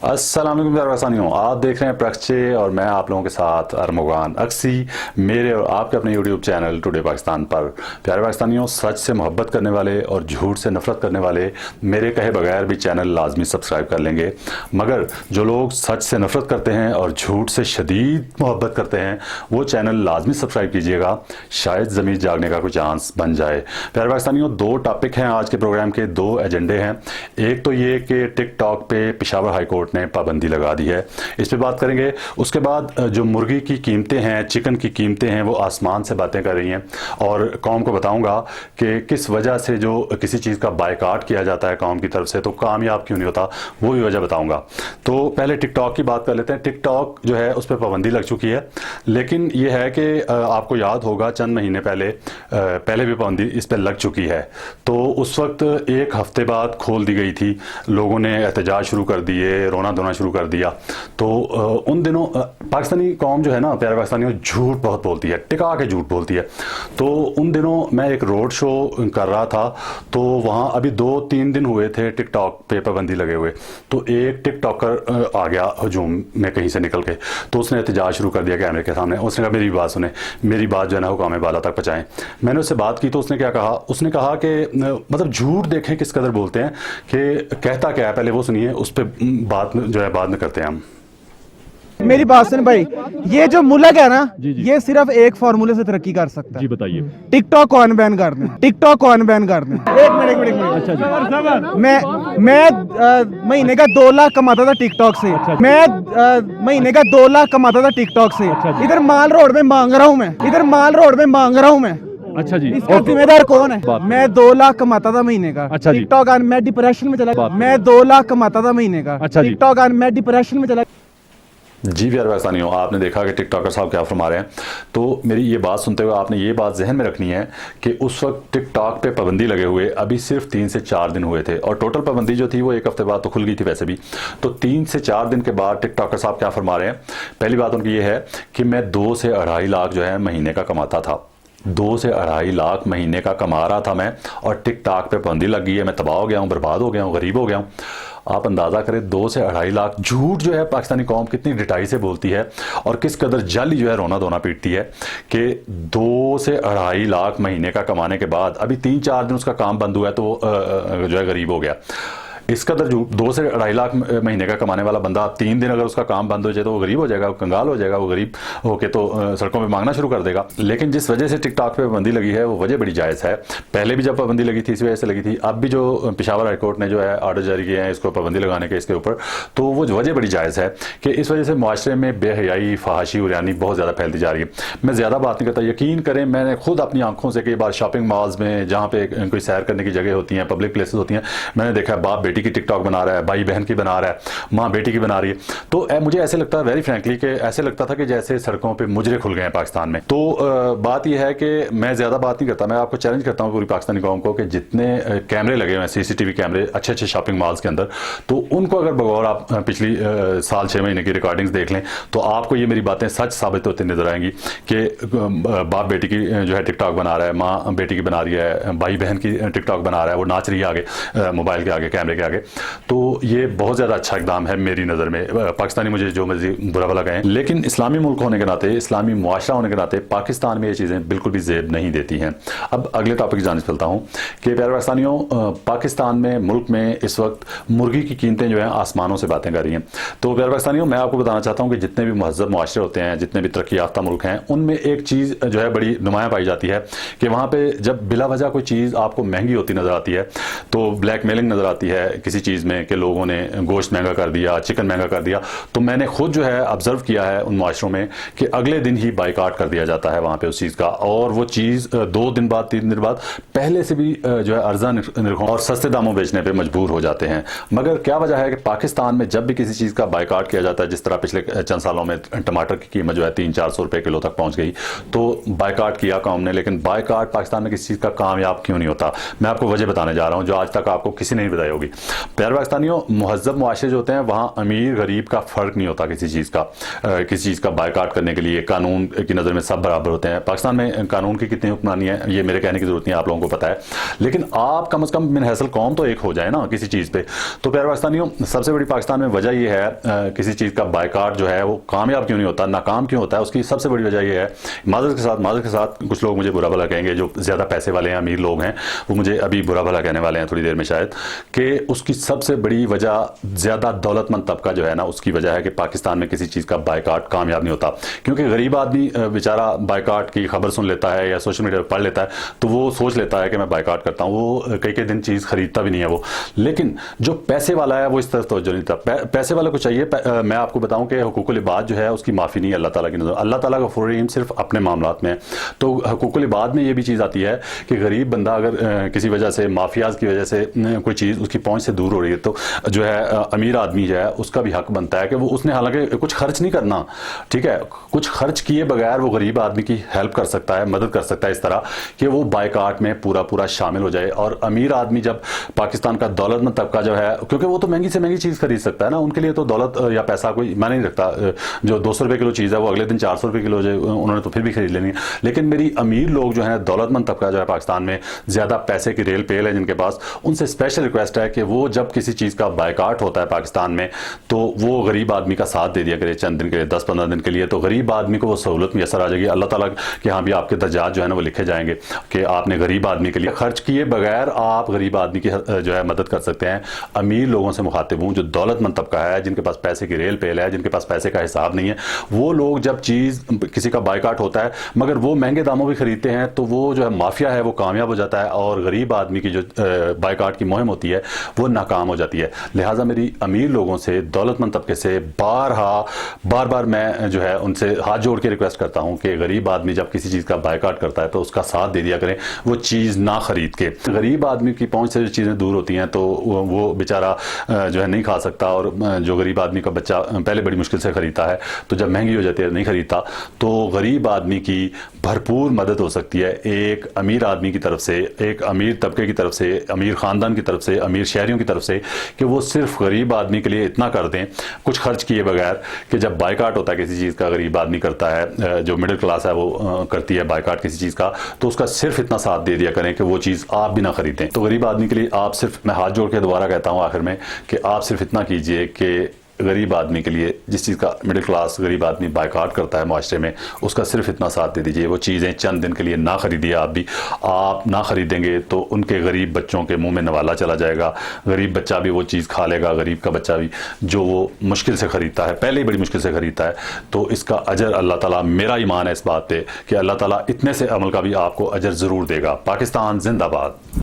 अस्सलाम वालेकुम प्यारे पाकिस्तानियों, आप देख रहे हैं प्रक्षे और मैं आप लोगों के साथ अरमुगान अक्सी मेरे और आपके अपने यूट्यूब चैनल टुडे पाकिस्तान पर। प्यारे पाकिस्तानियों, सच से मोहब्बत करने वाले और झूठ से नफरत करने वाले मेरे कहे बगैर भी चैनल लाजमी सब्सक्राइब कर लेंगे, मगर जो लोग सच से नफरत करते हैं और झूठ से शदीद मोहब्बत करते हैं वो चैनल लाजमी सब्सक्राइब कीजिएगा, शायद ज़मीन जागने का कोई चांस बन जाए। प्यारे पाकिस्तानियों, दो टॉपिक हैं आज के प्रोग्राम के, दो एजेंडे हैं। एक तो ये कि टिकटॉक पे पेशावर हाई कोर्ट ने पाबंदी लगा दी है, इस पे बात करेंगे। उसके बाद जो मुर्गी की कीमतें हैं, चिकन की कीमतें हैं, वो आसमान से बातें कर रही हैं और कौम को बताऊंगा कि किस वजह से जो किसी चीज़ का बायकाट किया जाता है कौम की तरफ से तो कामयाब क्यों नहीं होता, वो भी वजह बताऊंगा। तो पहले टिकटॉक की बात कर लेते हैं। टिकटॉक जो है उस पर पाबंदी लग चुकी है, लेकिन ये है कि आपको याद होगा चंद महीने पहले भी पाबंदी इस पर लग चुकी है। तो उस वक्त एक हफ्ते बाद खोल दी गई थी, लोगों ने एहतजाज शुरू कर दिए, रोना धोना शुरू कर दिया। तो उन दिनों पाकिस्तानी कौम जो है ना, प्यारे पाकिस्तानियों, झूठ बहुत बोलती है, टिका के झूठ बोलती है। तो उन दिनों मैं एक रोड शो कर रहा था, तो वहाँ अभी 2-3 दिन हुए थे टिकटॉक पे पाबंदी लगे हुए। तो एक टिकटॉकर आ गया हजूम में कहीं से निकल के, तो उसने एहतजाज शुरू कर दिया कैमरे के सामने। उसने कहा मेरी बात सुने, मेरी बात जो है ना हुकाम बाला तक पहुँचाएं। मैंने उससे बात की तो उसने क्या कहा, उसने कहा कि मतलब झूठ देखें किस कदर बोलते हैं, कि कहता क्या है पहले वो सुनिए, उस पर बात जो है बाद में करते हैं हम। मेरी बात सुन भाई, ये जो मुल्क है ना, ये सिर्फ एक फार्मूले से तरक्की कर सकता है। जी बताइए। टिकटॉक कौन बैन कर दें, टिकटॉक कौन बैन कर दें। एक मिनट। अच्छा जी। मैं महीने का 2 लाख कमाता था टिकटॉक से। मैं महीने का 2 लाख कमाता था टिकटॉक से। इधर माल रोड में मांग रहा हूँ मैं, अच्छा जी। इसका जिम्मेदार कौन है? मैं 2 लाख कमाता था महीने का। अच्छा जी। टिकटॉक मैं डिप्रेशन में चला गया। मैं 2 लाख कमाता था महीने का। अच्छा जी। टिकटॉक मैं डिप्रेशन में चला। जी प्यारे पाकिस्तानियों, आपने देखा कि टिकटॉकर साहब क्या फरमा रहे हैं। तो मेरी ये बात सुनते हुए आपने ये बात जहन में रखनी है कि उस वक्त टिकटॉक पे पाबंदी लगे हुए अभी सिर्फ 3 से 4 दिन हुए थे, और टोटल पाबंदी जो थी वो एक हफ्ते बाद तो खुल गई थी वैसे भी। तो 3 से 4 दिन के बाद टिकटॉकर साहब क्या फरमा रहे हैं। पहली बात उनकी ये है कि मैं 2 से 2.5 लाख जो है महीने का कमाता था, 2 से 2.5 लाख महीने का कमा रहा था मैं, और टिकटॉक पे पाबंदी लग गई है, मैं तबाह हो गया हूँ, बर्बाद हो गया हूँ, गरीब हो गया हूँ। आप अंदाज़ा करें 2 से 2.5 लाख। झूठ जो है पाकिस्तानी कौम कितनी डिटाई से बोलती है और किस कदर जाली जो है रोना धोना पीटती है कि 2 से 2.5 लाख महीने का कमाने के बाद अभी 3-4 दिन उसका काम बंद हुआ है तो जो है गरीब हो गया। इस कदर 2 से 2.5 लाख महीने का कमाने वाला बंदा 3 दिन अगर उसका काम बंद हो जाए तो वो गरीब हो जाएगा, वो कंगाल हो जाएगा, वो गरीब होके तो सड़कों पे मांगना शुरू कर देगा। लेकिन जिस वजह से टिकटॉक पे पाबंदी लगी है वो वजह बड़ी जायज़ है। पहले भी जब पाबंदी लगी थी इस वजह से लगी थी, अब भी जो पेशावर हाई कोर्ट ने जो है आर्डर जारी किए हैं इसको पाबंदी लगाने के इसके ऊपर, तो वो वजह बड़ी जायज़ है कि इस वजह से माशरे में बेहयाई, फहाशी, उरियानी बहुत ज़्यादा फैलती जा रही है। मैं ज़्यादा बात नहीं करता, यकीन करें मैंने खुद अपनी आंखों से कई बार शॉपिंग मॉल्स में जहाँ पे कोई सैर करने की जगह होती हैं, पब्लिक प्लेसेस होती हैं, मैंने देखा बाप बेटी की टिकटॉक बना रहा है, भाई बहन की बना रहा है, माँ बेटी की बना रही है। तो मुझे ऐसे लगता है वेरी फ्रैंकली कि ऐसे लगता था कि जैसे सड़कों पे मुजरे खुल गए हैं पाकिस्तान में। तो बात यह है कि मैं ज़्यादा बात नहीं करता, मैं आपको चैलेंज करता हूँ पूरी पाकिस्तानी कौम को कि जितने कैमरे लगे हुए हैं, सीसीटीवी कैमरे अच्छे अच्छे शॉपिंग मॉल्स के अंदर, तो उनको अगर बगौर आप पिछली साल 6 महीने की रिकॉर्डिंग्स देख लें तो आपको ये मेरी बातें सच साबित होती नजर आएंगी कि बाप बेटी की जो है टिकटॉक बना रहा है, माँ बेटी की बना रही है, भाई बहन की टिकटॉक बना रहा है, वो नाच रही है आगे मोबाइल के आगे, कैमरे के आगे। तो ये बहुत ज़्यादा अच्छा इकदाम है मेरी नज़र में। पाकिस्तानी मुझे जो मर्जी बुरा भला कहें, लेकिन इस्लामी मुल्क होने के नाते, इस्लामी मुआशरा होने के नाते पाकिस्तान में ये चीज़ें बिल्कुल भी ज़ेब नहीं देती हैं। अब अगले टॉपिक की जाने चलता हूँ कि प्यारे पाकिस्तानियों, पाकिस्तान में, मुल्क में इस वक्त मुर्गी की कीमतें जो हैं आसमानों से बातें कर रही हैं। तो प्यारे पाकिस्तानियों, मैं आपको बताना चाहता हूँ कि जितने भी महज़ब मुआशरे होते हैं, जितने भी तरक्की याफ्ता मुल्क हैं, उनमें एक चीज़ जो है बड़ी नुमायाँ पाई जाती है कि वहाँ पर जब बिला वजह कोई चीज़ आपको महंगी होती नज़र आती है तो ब्लैक मेलिंग नज़र आती है किसी चीज़ में कि लोगों ने गोश्त महंगा कर दिया, चिकन महंगा कर दिया। तो मैंने खुद जो है ऑब्जर्व किया है उन माशरों में कि अगले दिन ही बाइकाट कर दिया जाता है वहाँ पे उस चीज़ का, और वो चीज़ 2 दिन बाद, 3 दिन बाद पहले से भी जो है अर्जा निरखों और सस्ते दामों बेचने पे मजबूर हो जाते हैं। मगर क्या वजह है कि पाकिस्तान में जब भी किसी चीज़ का बाइकाट किया जाता है, जिस तरह पिछले चंद सालों में टमाटर की कीमत जो है 300-400 रुपये किलो तक पहुँच गई, तो बाइकाट किया कौम ने, लेकिन बाइकाट पाकिस्तान में किसी चीज़ का कामयाब क्यों नहीं होता? मैं आपको वजह बताने जा रहा हूँ जो आज तक आपको किसी ने नहीं बताई होगी। प्यारे पाकिस्तानियों, महज़ब मुआशरे जो होते हैं वहाँ अमीर गरीब का फ़र्क नहीं होता किसी चीज़ का बायकाट करने के लिए। कानून की नज़र में सब बराबर होते हैं। पाकिस्तान में कानून की कितनी हुक्मरानी है ये मेरे कहने की ज़रूरत नहीं है, आप लोगों को पता है। लेकिन आप कम से कम मिन हैसल कौम तो एक हो जाए ना किसी चीज़ पे। तो प्यारे पाकिस्तानियों, सबसे बड़ी पाकिस्तान में वजह ये है किसी चीज़ का बायकाट जो है वो कामयाब क्यों नहीं होता, नाकाम क्यों होता है, उसकी सबसे बड़ी वजह ये है, माज़रत के साथ कुछ लोग मुझे बुरा भला कहेंगे, जो ज़्यादा पैसे वाले हैं, अमीर लोग हैं, वो मुझे अभी बुरा भला कहने वाले हैं थोड़ी देर में शायद, कि उसकी सबसे बड़ी वजह ज़्यादा दौलतमंद तबका जो है ना, उसकी वजह है कि पाकिस्तान में किसी चीज़ का बायकाट कामयाब नहीं होता। क्योंकि गरीब आदमी बेचारा बायकाट की खबर सुन लेता है या सोशल मीडिया पर पढ़ लेता है तो वो सोच लेता है कि मैं बायकाट करता हूँ, वो कई दिन चीज़ खरीदता भी नहीं है वो। लेकिन जो पैसे वाला है वो इस तरफ तवज्जो नहीं देता। पैसे वाले को चाहिए, मैं आपको बताऊं कि हुकूकुल इबाद जो है उसकी माफ़ी नहीं है अल्लाह ताला की नज़र। अल्लाह ताला का गफूर रहीम सिर्फ अपने मामलात में है। तो हुकूकुल इबाद में ये भी चीज़ आती है कि गरीब बंदा अगर किसी वजह से, माफियाज की वजह से कोई चीज़ उसकी पहुंच से दूर हो रही है तो जो है अमीर आदमी जो है उसका भी हक बनता है कि वो, उसने हालांकि कुछ खर्च नहीं करना, ठीक है, कुछ खर्च किए बगैर वो गरीब आदमी की हेल्प कर सकता है, मदद कर सकता है इस तरह कि वो बायकाट में पूरा शामिल हो जाए। और अमीर आदमी जब पाकिस्तान का दौलतमंद तबका जो है, क्योंकि वो तो महंगी से महंगी चीज़ खरीद सकता है ना, उनके लिए तो दौलत या पैसा कोई मायने नहीं रखता। जो 200 रुपये किलो चीज़ है वो अगले दिन 400 रुपये किलो जो उन्होंने तो फिर भी खरीद लेनी है। लेकिन मेरी अमीर लोग जो है, दौलतमंद तबका जो है पाकिस्तान में, ज़्यादा पैसे की रेल पेल है जिनके पास, उनसे स्पेशल रिक्वेस्ट है कि वो जब किसी चीज़ का बायकाट होता है पाकिस्तान में तो वो गरीब आदमी का साथ दे दिया करे चंद दिन के लिए, 10-15 दिन के लिए, तो गरीब आदमी को वो सहूलत मैसर आ जाएगी। अल्लाह ताला के यहाँ भी आपके दर्जात जो है ना वो लिखे जाएंगे कि आपने गरीब आदमी के लिए खर्च किए बगैर आप गरीब आदमी की जो है मदद कर सकते हैं। अमीर लोगों से मुखातिब हूँ, जो दौलतमंद तबका है, जिनके पास पैसे की रेल पेल है, जिनके पास पैसे का हिसाब नहीं है, वो लोग जब चीज़ किसी का बायकाट होता है मगर वो महंगे दामों भी खरीदते हैं तो वो जो है माफिया है वो कामयाब हो जाता है और गरीब आदमी की जो बायकाट की मुहिम होती है वो नाकाम हो जाती है। लिहाजा मेरी अमीर लोगों से, दौलतमंद तबके से बार बार मैं जो है उनसे हाथ जोड़ के रिक्वेस्ट करता हूँ कि गरीब आदमी जब किसी चीज़ का बायकाट करता है तो उसका साथ दे दिया करें, वो चीज़ ना खरीद के। गरीब आदमी की पहुंच से जो चीज़ें दूर होती हैं तो वो बेचारा जो है नहीं खा सकता, और जो गरीब आदमी का बच्चा पहले बड़ी मुश्किल से खरीदता है तो जब महंगी हो जाती है नहीं खरीदता, तो गरीब आदमी की भरपूर मदद हो सकती है एक अमीर आदमी की तरफ से, एक अमीर तबके की तरफ से, अमीर ख़ानदान की तरफ से, अमीर शहरियों की तरफ से, कि वो सिर्फ गरीब आदमी के लिए इतना कर दें कुछ खर्च किए बगैर कि जब बायकाट होता है किसी चीज़ का, गरीब आदमी करता है, जो मिडिल क्लास है वो करती है बायकाट किसी चीज़ का, तो उसका सिर्फ इतना साथ दे दिया करें कि वो चीज़ आप भी ना खरीदें। तो गरीब आदमी के लिए आप सिर्फ, मैं हाथ जोड़ के दोबारा कहता हूँ आखिर में, कि आप सिर्फ इतना कीजिए कि गरीब आदमी के लिए, जिस चीज़ का मिडिल क्लास गरीब आदमी बायकाट करता है माशरे में, उसका सिर्फ इतना साथ दे दीजिए। वो चीज़ें चंद दिन के लिए ना खरीदिए, आप ना खरीदेंगे तो उनके गरीब बच्चों के मुंह में नवाला चला जाएगा, गरीब बच्चा भी वो चीज़ खा लेगा, गरीब का बच्चा भी, जो वो मुश्किल से ख़रीदता है, पहले ही बड़ी मुश्किल से ख़रीदता है। तो इसका अजर अल्लाह ताला, मेरा ईमान है इस बात पे कि अल्लाह ताला इतने से अमल का भी आपको अजर ज़रूर देगा। पाकिस्तान जिंदाबाद।